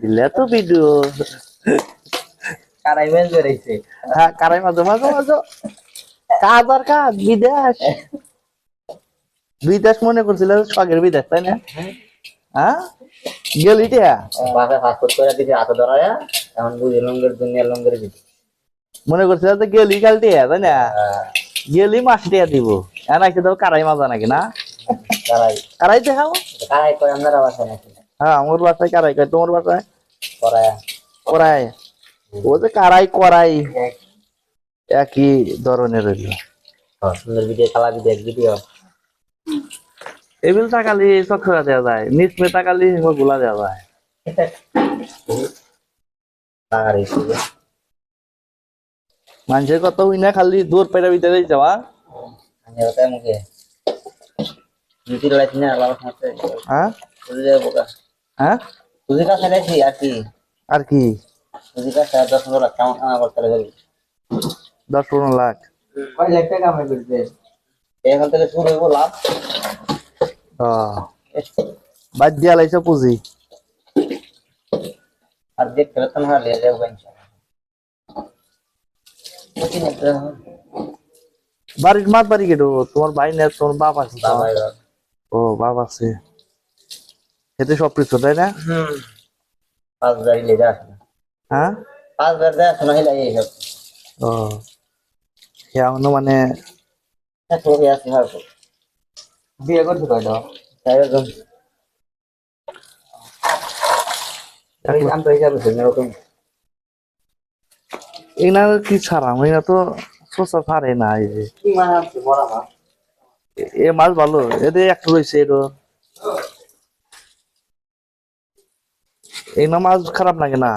দিলে তো video কারাই mail বেরাইছে হ্যাঁ কারাই মাঝে মাঝে মাঝে কাজ আর কাজ বিদেশ বিদেশ মনে করছিল শখের বিদেশ তাই না হ্যাঁ গেলি টিয়া বাসা পাসপোর্ট করে দিছে হাতে ধরায়া এখন বুঝি লঙ্গের দুনিয়া লঙ্গের দিছে মনে করছিল যে গেলি কাল টিয়া তাই না গেলি মাস টিয়া দিব এনাকে তো কারাই মাজা নাকি না কারাই কারাই দেখাও কারাই করে আমরা বাসা নাকি হ্যাঁ আমার বাসায় কারাই কয় তোমার বাসায় করায়া করাই ও যে কারাই করাই একই ধরনের হইল সুন্দর ভিডিও কালা ভিডিও ভিডিও এবিল তাকালি চক্ষরা দেওয়া যায় নিচমে তাকালি ভুলা দেওয়া যায় টাকার হিসেবে মানুষের কত হই না খালি দূর পেটা ভিতরে যাওয়া আমি ওটাই মুখে নীতি লড়াইছি না বাবার সাথে হ্যাঁ বুঝে যাবো বোকা হ্যাঁ তুই কাছে রেখি আর কি আর কি তুই কাছে 10-15 লাখ কামা কামা করতে লাগবে 10-15 লাখ কয় লাখ টাকা কামাই করতে এখন থেকে শুরু হইব লাভ বাদ দিয়া লাইছে পুঁজি আর দেখতে বেতন হারলে যাবো ইনশাআল্লাহ বাড়ির মাত বাড়ি কেটো তোমার ভাই না তোমার বাপ আছে বাবা ও বাপ আছে এতে সব কিছু তাই না 5,000 লেগে আসে হ্যাঁ 5,000 দেয় শোনা হইলে এইসব ও এমন মানে এত হয়ে আসে হয়তো বিয়ে করতে কয়টা তাই একদম আমি তো হিসাবে শুনি ওরকম এনা কি ছাড়া এনা তো সোসা ছাড়ে না এই যে কি মানে আছে বড় মা এ মাছ ভালো এতে একটা রয়েছে এর এই না মাছ খারাপ লাগে না